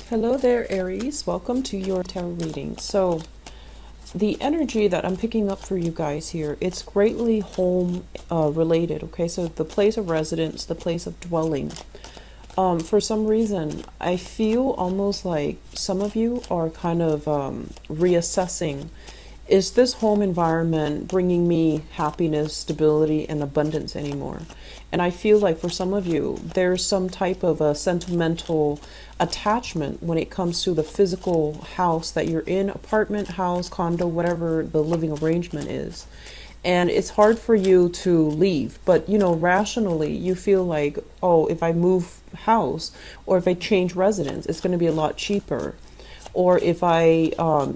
Hello there, Aries. Welcome to your tarot reading. So, the energy that I'm picking up for you guys here, it's greatly home related, okay? So, the place of residence, the place of dwelling. For some reason, I feel almost like some of you are kind of reassessing, is this home environment bringing me happiness, stability, and abundance anymore? And I feel like for some of you, there's some type of a sentimental attachment when it comes to the physical house that you're in, apartment, house, condo, whatever the living arrangement is. And it's hard for you to leave, but rationally you feel like, oh, if I move house or if I change residence, it's going to be a lot cheaper. Or if I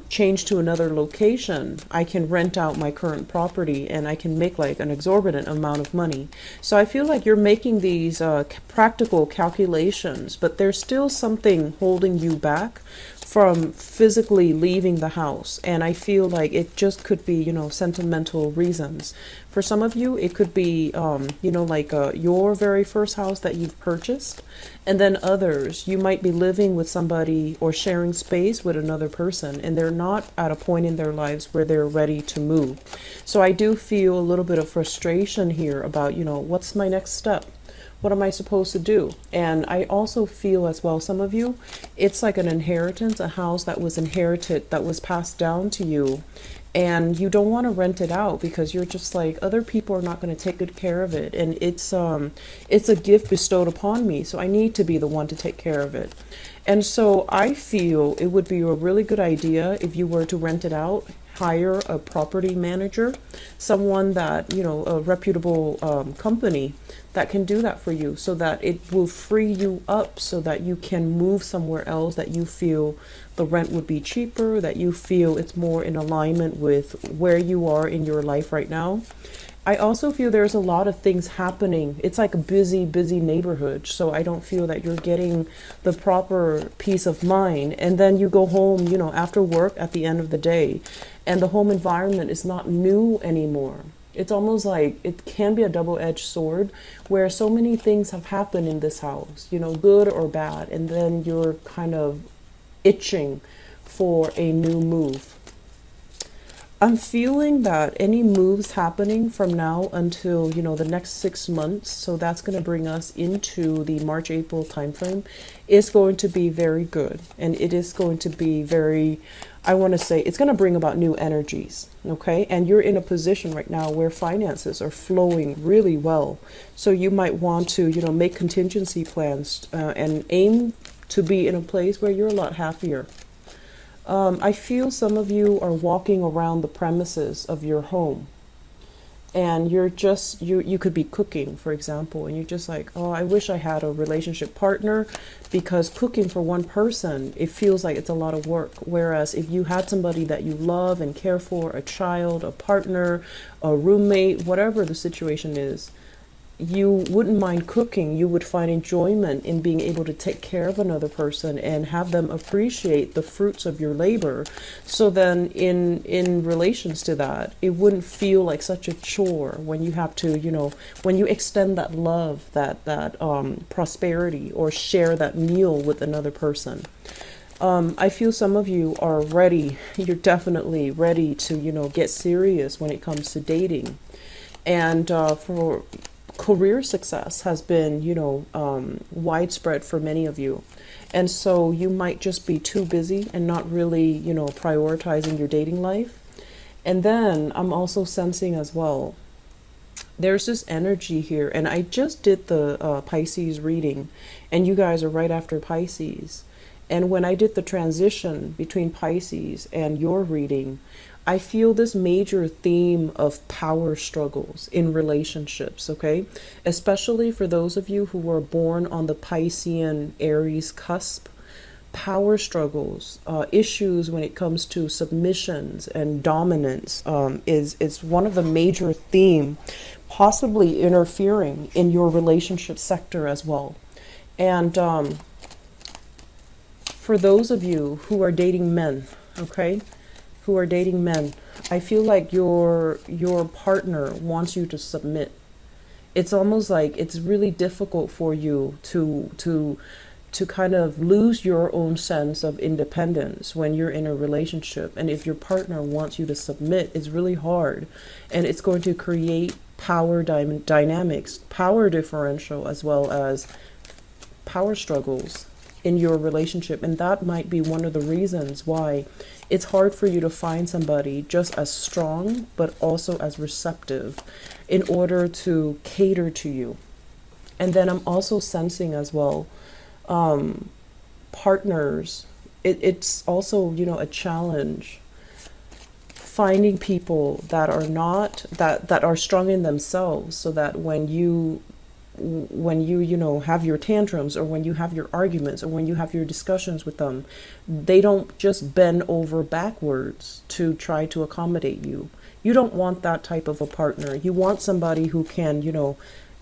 change to another location, I can rent out my current property and I can make like an exorbitant amount of money. So I feel like you're making these practical calculations, but there's still something holding you back from physically leaving the house. And I feel like it just could be, sentimental reasons. For some of you, it could be, your very first house that you've purchased. And then others, you might be living with somebody or sharing space with another person, and they're not at a point in their lives where they're ready to move. So I do feel a little bit of frustration here about, what's my next step? What am I supposed to do? And I also feel as well, some of you, it's like an inheritance, a house that was inherited, that was passed down to you. And you don't want to rent it out because you're just like, other people are not going to take good care of it. And it's a gift bestowed upon me. So I need to be the one to take care of it. And so I feel it would be a really good idea if you were to rent it out, hire a property manager, someone that, a reputable company that can do that for you, so that it will free you up so that you can move somewhere else that you feel the rent would be cheaper, that you feel it's more in alignment with where you are in your life right now. I also feel there's a lot of things happening. It's like a busy neighborhood. So I don't feel that you're getting the proper peace of mind. And then you go home, after work at the end of the day, and the home environment is not new anymore. It's almost like it can be a double-edged sword where so many things have happened in this house, good or bad. And then you're kind of itching for a new move. I'm feeling that any moves happening from now until, the next 6 months, so that's going to bring us into the March-April timeframe, is going to be very good. And it is going to be very, I want to say, it's going to bring about new energies, okay? And you're in a position right now where finances are flowing really well. So you might want to, make contingency plans and aim to be in a place where you're a lot happier. I feel some of you are walking around the premises of your home, and you're just, you could be cooking, for example, and you're just like, oh, I wish I had a relationship partner, because cooking for one person, it feels like it's a lot of work. Whereas if you had somebody that you love and care for, a child, a partner, a roommate, whatever the situation is, you wouldn't mind cooking. You would find enjoyment in being able to take care of another person and have them appreciate the fruits of your labor. So then in relations to that, it wouldn't feel like such a chore when you have to, when you extend that love, that prosperity, or share that meal with another person. I feel some of you are ready. You're definitely ready to, get serious when it comes to dating. And for career success has been, widespread for many of you. And so you might just be too busy and not really, prioritizing your dating life. And then I'm also sensing as well, there's this energy here. And I just did the Pisces reading, and you guys are right after Pisces. And when I did the transition between Pisces and your reading, I feel this major theme of power struggles in relationships, okay? Especially for those of you who were born on the Piscean Aries cusp. Power struggles, issues when it comes to submissions and dominance is one of the major theme, possibly interfering in your relationship sector as well. And for those of you who are dating men, okay? Who are dating men, I feel like your partner wants you to submit. It's almost like it's really difficult for you to to kind of lose your own sense of independence when you're in a relationship. And if your partner wants you to submit, it's really hard. And it's going to create power dynamics, power differential, as well as power struggles in your relationship. And that might be one of the reasons why it's hard for you to find somebody just as strong, but also as receptive in order to cater to you. And then I'm also sensing as well, partners, it's also, you know, a challenge finding people that are not, that are strong in themselves, so that when you you know, have your tantrums, or when you have your arguments, or when you have your discussions with them, they don't just bend over backwards to try to accommodate you. You don't want that type of a partner. You want somebody who can, you know,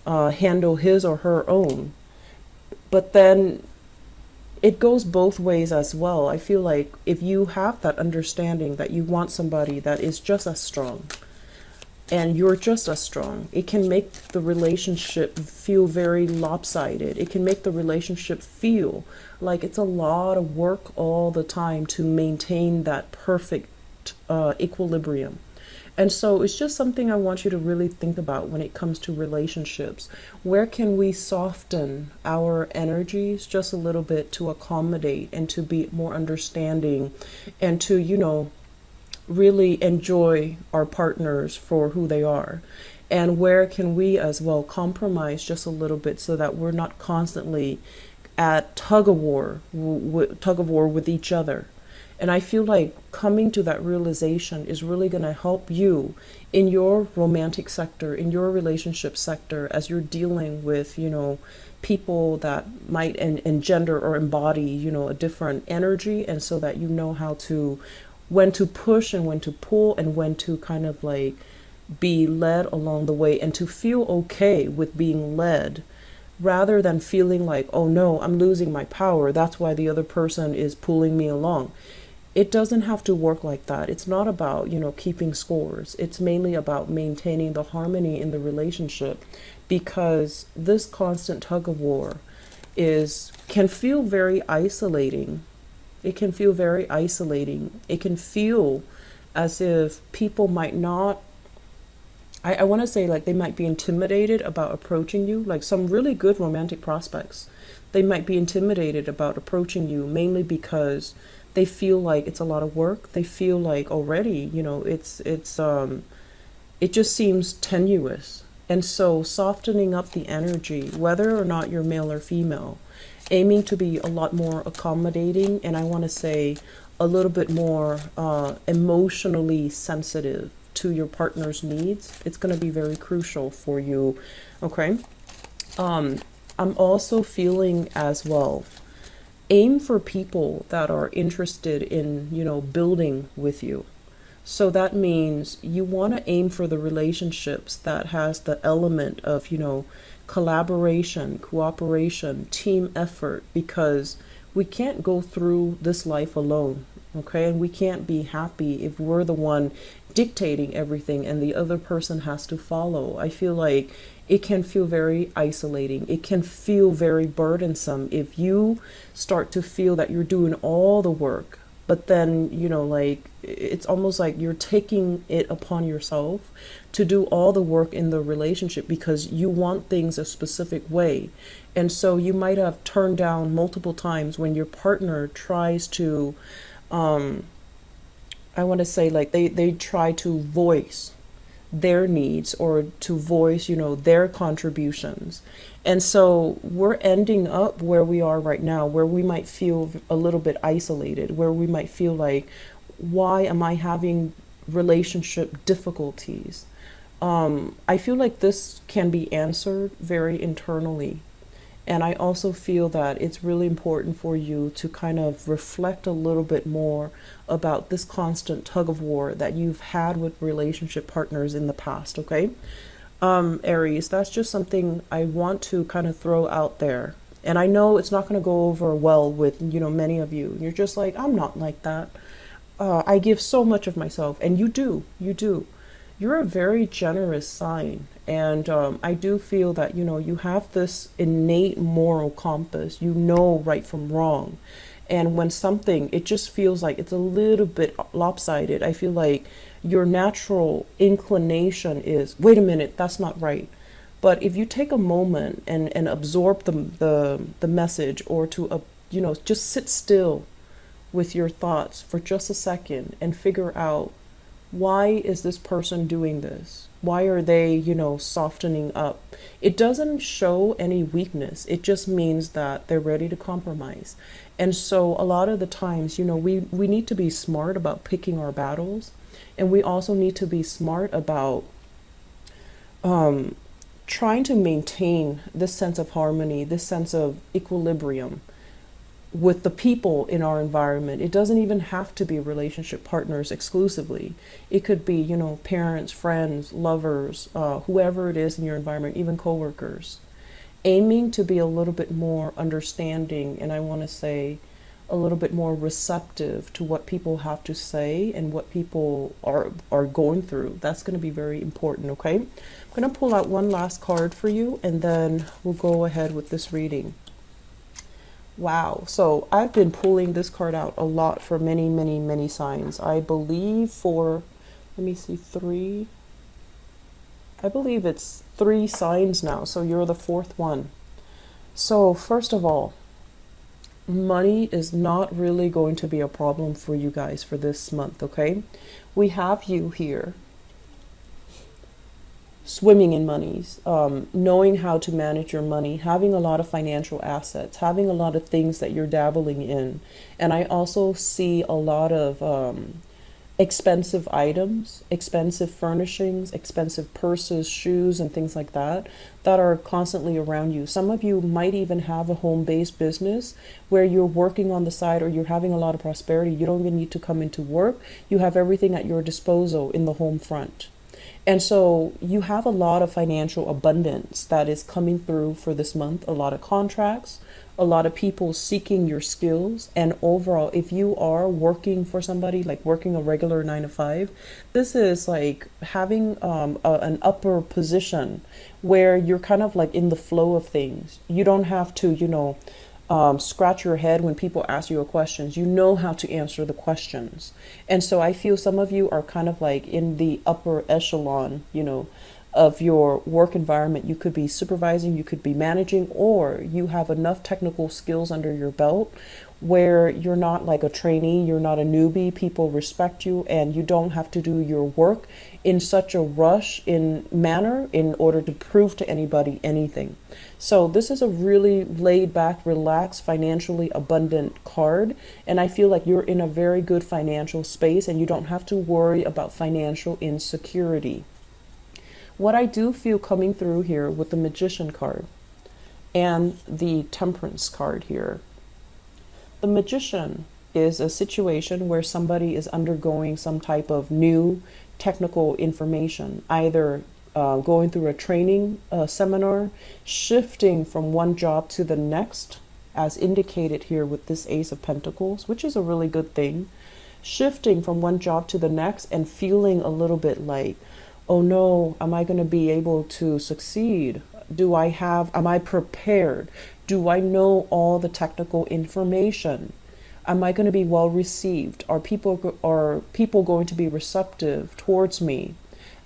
handle his or her own. But then it goes both ways as well. I feel like if you have that understanding that you want somebody that is just as strong, and you're just as strong, it can make the relationship feel very lopsided. It can make the relationship feel like it's a lot of work all the time to maintain that perfect equilibrium. And so it's just something I want you to really think about when it comes to relationships. Where can we soften our energies just a little bit to accommodate and to be more understanding, and to, you know, really enjoy our partners for who they are? And where can we as well compromise just a little bit, so that we're not constantly at tug of war with each other? And I feel like coming to that realization is really going to help you in your romantic sector, in your relationship sector, as you're dealing with, you know, people that might engender or embody, you know, a different energy. And so that you know how to, when to push and when to pull, and when to kind of like be led along the way, and to feel okay with being led, rather than feeling like, oh no, I'm losing my power, that's why the other person is pulling me along. It doesn't have to work like that. It's not about, you know, keeping scores. It's mainly about maintaining the harmony in the relationship, because this constant tug of war can feel very isolating. It can feel very isolating. It can feel as if people might not, I want to say, like, they might be intimidated about approaching you. Like some really good romantic prospects, they might be intimidated about approaching you, mainly because they feel like it's a lot of work. They feel like already, you know, it just seems tenuous. And so softening up the energy, whether or not you're male or female, aiming to be a lot more accommodating, and I want to say a little bit more emotionally sensitive to your partner's needs, it's going to be very crucial for you. Okay. I'm also feeling as well, aim for people that are interested in, you know, building with you. So that means you want to aim for the relationships that has the element of, you know, collaboration, cooperation, team effort, because we can't go through this life alone. Okay. And we can't be happy if we're the one dictating everything and the other person has to follow. I feel like it can feel very isolating. It can feel very burdensome if you start to feel that you're doing all the work, but then, you know, like, it's almost like you're taking it upon yourself to do all the work in the relationship because you want things a specific way. And so you might have turned down multiple times when your partner tries to, I want to say, like, they try to voice their needs or to voice, you know, their contributions. And so we're ending up where we are right now, where we might feel a little bit isolated, where we might feel like, why am I having relationship difficulties? I feel like this can be answered very internally. And I also feel that it's really important for you to kind of reflect a little bit more about this constant tug of war that you've had with relationship partners in the past, okay? Aries, that's just something I want to kind of throw out there. And I know it's not going to go over well with, you know, many of you. You're just like, I'm not like that. I give so much of myself. And you do. you're a very generous sign. And I do feel that, you know, you have this innate moral compass. You know right from wrong. And when something, it just feels like it's a little bit lopsided, I feel like your natural inclination is, wait a minute, that's not right. But if you take a moment and absorb the message, or to, you know, just sit still with your thoughts for just a second and figure out, why is this person doing this? Why are they, you know, softening up? It doesn't show any weakness. It just means that they're ready to compromise. And so a lot of the times, you know, we need to be smart about picking our battles. And we also need to be smart about trying to maintain this sense of harmony, this sense of equilibrium with the people in our environment. It doesn't even have to be relationship partners exclusively. It could be, you know, parents, friends, lovers, whoever it is in your environment, even coworkers. Aiming to be a little bit more understanding, and I want to say a little bit more receptive to what people have to say and what people are going through. That's going to be very important, okay? I'm going to pull out one last card for you, and then we'll go ahead with this reading. Wow, so I've been pulling this card out a lot for many, many, many signs. I believe for, let me see, I believe it's 3 signs now, so you're the 4th one. So first of all, money is not really going to be a problem for you guys for this month, okay? We have you here swimming in monies, knowing how to manage your money, having a lot of financial assets, having a lot of things that you're dabbling in. And I also see a lot of expensive items, expensive furnishings, expensive purses, shoes, and things like that are constantly around you. Some of you might even have a home-based business where you're working on the side, or you're having a lot of prosperity. You don't even need to come into work. You have everything at your disposal in the home front. And so you have a lot of financial abundance that is coming through for this month, a lot of contracts, a lot of people seeking your skills. And overall, if you are working for somebody, like working a regular 9 to 5, this is like having an upper position where you're kind of like in the flow of things. You don't have to, you know, scratch your head when people ask you questions. You know how to answer the questions. And so I feel some of you are kind of like in the upper echelon, you know, of your work environment. You could be supervising, you could be managing, or you have enough technical skills under your belt where you're not like a trainee, you're not a newbie. People respect you, and you don't have to do your work in such a rush in manner in order to prove to anybody anything. So this is a really laid back, relaxed, financially abundant card. And I feel like you're in a very good financial space, and you don't have to worry about financial insecurity. What I do feel coming through here with the Magician card and the Temperance card here, the Magician is a situation where somebody is undergoing some type of new technical information, either going through a training seminar, shifting from one job to the next, as indicated here with this Ace of Pentacles, which is a really good thing, shifting from one job to the next and feeling a little bit like, oh no, am I going to be able to succeed? Am I prepared? Do I know all the technical information? Am I going to be well received? Are people going to be receptive towards me?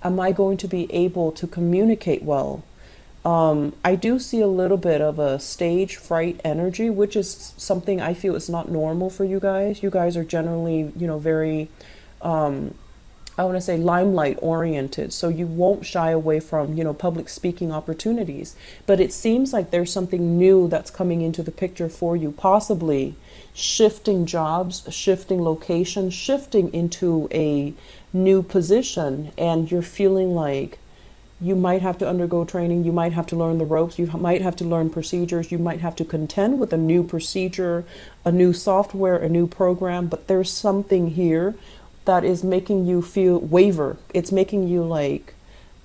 Am I going to be able to communicate well? I do see a little bit of a stage fright energy, which is something I feel is not normal for you guys. You guys are generally, you know, very, I want to say limelight oriented. So you won't shy away from, you know, public speaking opportunities. But it seems like there's something new that's coming into the picture for you, possibly shifting jobs, shifting locations, shifting into a new position. And you're feeling like you might have to undergo training. You might have to learn the ropes. You might have to learn procedures. You might have to contend with a new procedure, a new software, a new program. But there's something here that is making you feel waver. It's making you like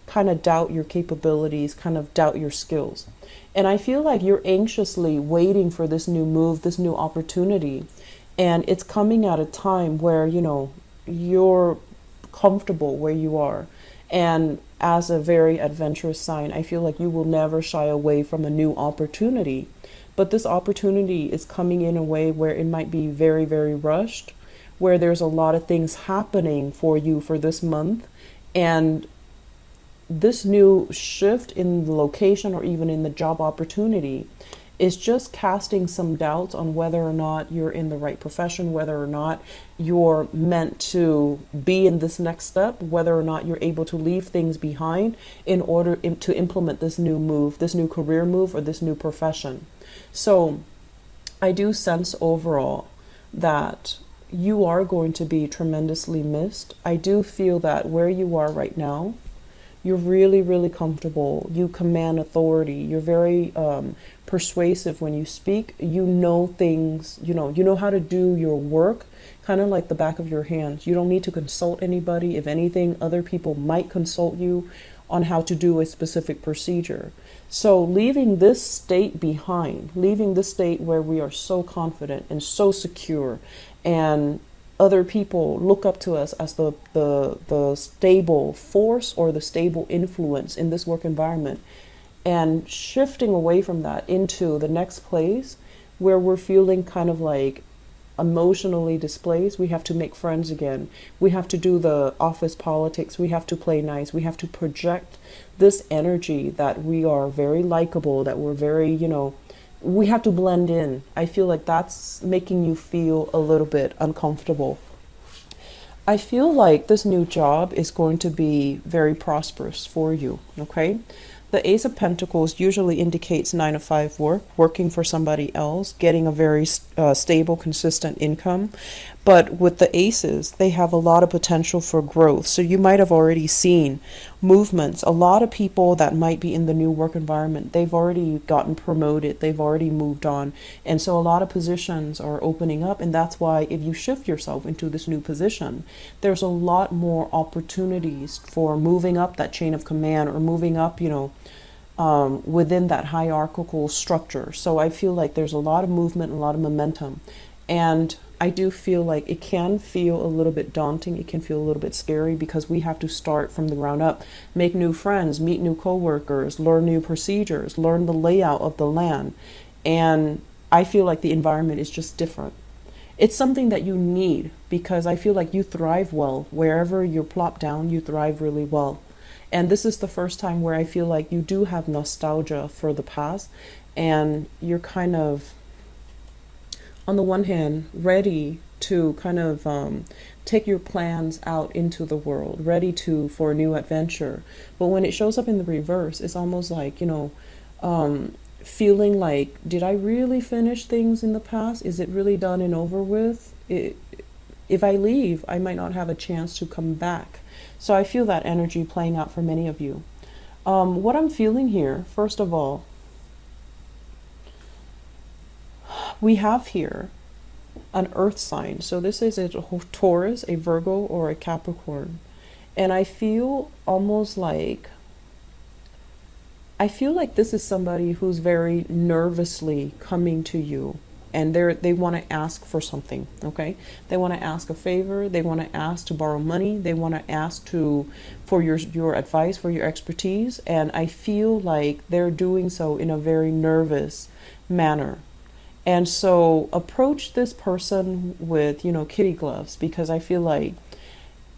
kind of doubt your capabilities, kind of doubt your skills. And I feel like you're anxiously waiting for this new move, this new opportunity. And it's coming at a time where, you know, you're comfortable where you are. And as a very adventurous sign, I feel like you will never shy away from a new opportunity. But this opportunity is coming in a way where it might be very, very rushed, where there's a lot of things happening for you for this month. And this new shift in the location or even in the job opportunity is just casting some doubts on whether or not you're in the right profession, whether or not you're meant to be in this next step, whether or not you're able to leave things behind in order to implement this new move, this new career move, or this new profession. So I do sense overall that you are going to be tremendously missed. I do feel that where you are right now, you're really, really comfortable. You command authority. You're very persuasive when you speak. You know things, you know how to do your work, kind of like the back of your hands. You don't need to consult anybody. If anything, other people might consult you on how to do a specific procedure. So leaving this state behind, leaving this state where we are so confident and so secure, and other people look up to us as the stable force or the stable influence in this work environment, and shifting away from that into the next place where we're feeling kind of like emotionally displaced. We have to make friends again. We have to do the office politics. We have to play nice. We have to project this energy that we are very likable, that we're very, we have to blend in. I feel like that's making you feel a little bit uncomfortable. I feel like this new job is going to be very prosperous for you, okay? The Ace of Pentacles usually indicates 9-to-5 work, working for somebody else, getting a very stable, consistent income. But with the aces, they have a lot of potential for growth. So you might have already seen movements. A lot of people that might be in the new work environment, they've already gotten promoted. They've already moved on. And so a lot of positions are opening up. And that's why if you shift yourself into this new position, there's a lot more opportunities for moving up that chain of command or moving up, within that hierarchical structure. So I feel like there's a lot of movement, a lot of momentum. And I do feel like it can feel a little bit daunting. It can feel a little bit scary because we have to start from the ground up, make new friends, meet new coworkers, learn new procedures, learn the layout of the land. And I feel like the environment is just different. It's something that you need because I feel like you thrive well. Wherever you're plopped down, you thrive really well. And this is the first time where I feel like you do have nostalgia for the past, and you're kind of, on the one hand, ready to kind of take your plans out into the world, ready for a new adventure. But when it shows up in the reverse, it's almost like, feeling like, did I really finish things in the past? Is it really done and over with? If I leave, I might not have a chance to come back. So I feel that energy playing out for many of you. What I'm feeling here, first of all, we have here an earth sign. So this is a Taurus, a Virgo, or a Capricorn. And I feel almost like, this is somebody who's very nervously coming to you. And they want to ask for something, okay? They want to ask a favor. They want to ask to borrow money. They want to ask for your advice, for your expertise. And I feel like they're doing so in a very nervous manner. And so approach this person with, kitty gloves, because I feel like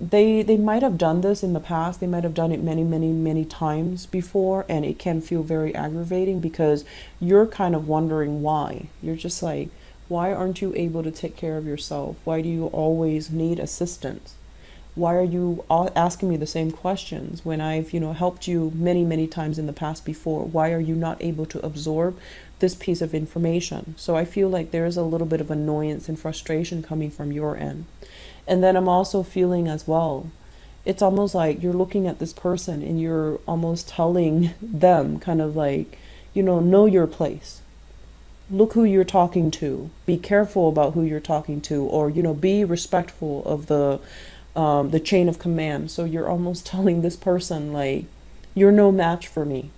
they might have done this in the past. They might have done it many, many, many times before, and it can feel very aggravating because you're kind of wondering why. You're just like, why aren't you able to take care of yourself? Why do you always need assistance? Why are you asking me the same questions when I've, helped you many, many times in the past before? Why are you not able to absorb this piece of information? So I feel like there is a little bit of annoyance and frustration coming from your end. And then I'm also feeling as well, it's almost like you're looking at this person and you're almost telling them kind of like, know your place. Look who you're talking to. Be careful about who you're talking to, or, be respectful of the chain of command. So you're almost telling this person like, you're no match for me.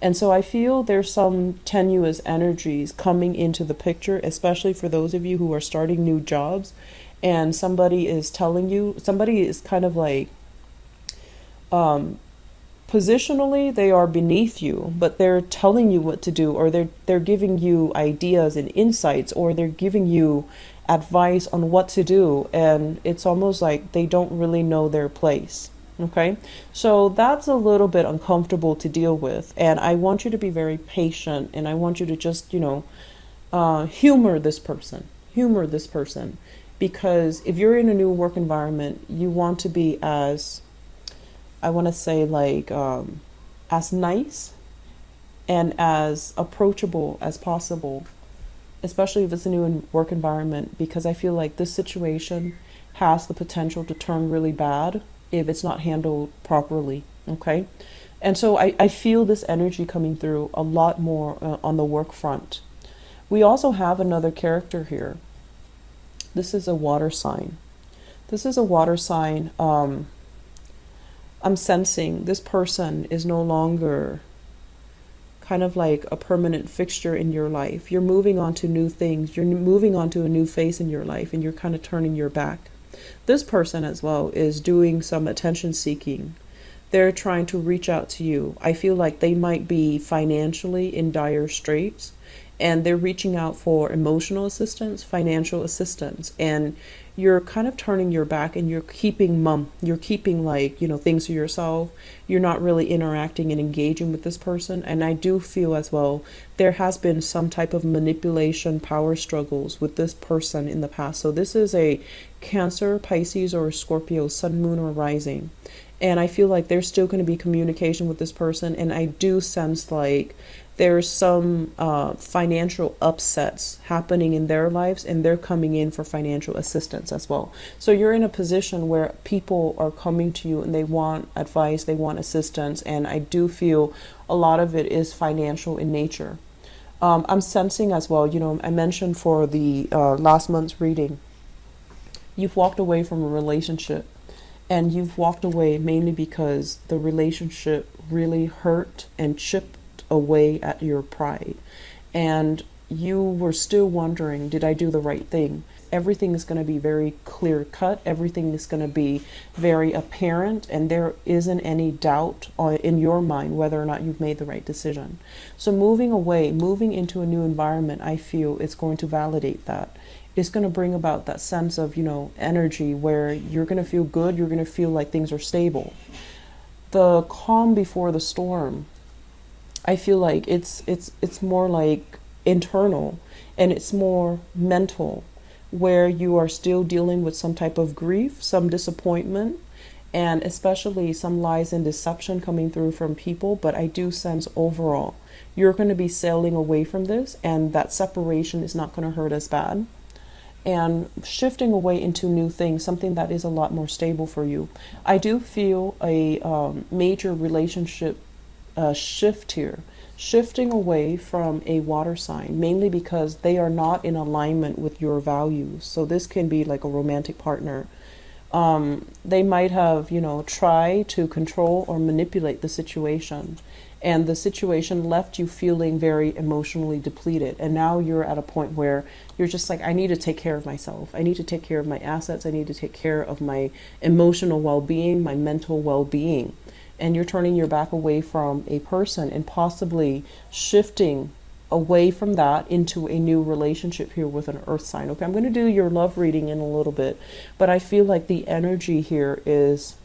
And so I feel there's some tenuous energies coming into the picture, especially for those of you who are starting new jobs. And somebody is telling you, somebody is kind of like Positionally, they are beneath you, but they're telling you what to do, or they're giving you ideas and insights, or they're giving you advice on what to do, and it's almost like they don't really know their place. Okay, so that's a little bit uncomfortable to deal with, and I want you to be very patient, and I want you to just, humor this person. Humor this person, because if you're in a new work environment, you want to be as, I want to say, like, as nice and as approachable as possible, especially if it's a new work environment, because I feel like this situation has the potential to turn really bad if it's not handled properly. Okay. And so I feel this energy coming through a lot more on the work front. We also have another character here. This is a water sign. This is a water sign. I'm sensing this person is no longer kind of like a permanent fixture in your life. You're moving on to new things. You're moving on to a new phase in your life, and you're kind of turning your back. This person as well is doing some attention seeking. They're trying to reach out to you. I feel like they might be financially in dire straits, and they're reaching out for emotional assistance, financial assistance, and you're kind of turning your back, and you're keeping mum. You're keeping, like, things to yourself. You're not really interacting and engaging with this person. And I do feel as well there has been some type of manipulation, power struggles with this person in the past. So this is a Cancer, Pisces, or Scorpio, sun, moon, or rising. And I feel like there's still going to be communication with this person. And I do sense like there's some financial upsets happening in their lives, and they're coming in for financial assistance as well. So you're in a position where people are coming to you and they want advice, they want assistance, and I do feel a lot of it is financial in nature. I'm sensing as well, I mentioned for the last month's reading, you've walked away from a relationship, and you've walked away mainly because the relationship really hurt and chipped away at your pride, and you were still wondering, did I do the right thing? Everything is going to be very clear cut, everything is going to be very apparent, and there isn't any doubt in your mind whether or not you've made the right decision. So moving away, moving into a new environment, I feel it's going to validate that. It's going to bring about that sense of, energy where you're going to feel good, you're going to feel like things are stable. The calm before the storm, I feel like it's more like internal, and it's more mental, where you are still dealing with some type of grief, some disappointment, and especially some lies and deception coming through from people. But I do sense overall you're going to be sailing away from this, and that separation is not going to hurt as bad, and shifting away into new things, something that is a lot more stable for you. I do feel a major relationship shift here, shifting away from a water sign, mainly because they are not in alignment with your values. So this can be like a romantic partner. They might have, tried to control or manipulate the situation, and the situation left you feeling very emotionally depleted. And now you're at a point where you're just like, I need to take care of myself. I need to take care of my assets. I need to take care of my emotional well-being, my mental well-being. And you're turning your back away from a person and possibly shifting away from that into a new relationship here with an earth sign. Okay, I'm going to do your love reading in a little bit, but I feel like the energy here is,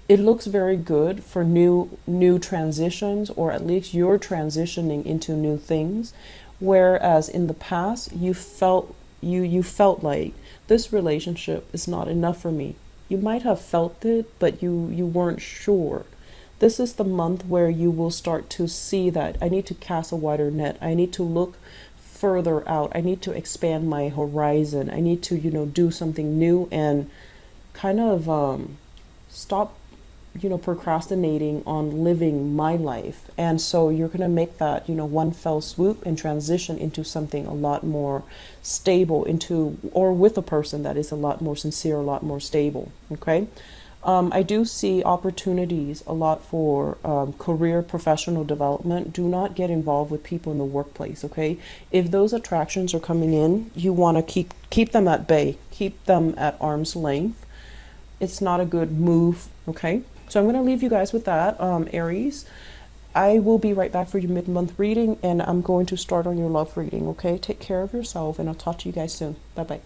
it looks very good for new transitions, or at least you're transitioning into new things, whereas in the past you felt like this relationship is not enough for me. You might have felt it, but you weren't sure. This is the month where you will start to see that I need to cast a wider net. I need to look further out. I need to expand my horizon. I need to, do something new and kind of stop, procrastinating on living my life. And so you're going to make that, one fell swoop and transition into something a lot more stable, or with a person that is a lot more sincere, a lot more stable. Okay. I do see opportunities a lot for career, professional development. Do not get involved with people in the workplace, okay? If those attractions are coming in, you want to keep them at bay, keep them at arm's length. It's not a good move, okay? So I'm going to leave you guys with that, Aries. I will be right back for your mid-month reading, and I'm going to start on your love reading, okay? Take care of yourself, and I'll talk to you guys soon. Bye-bye.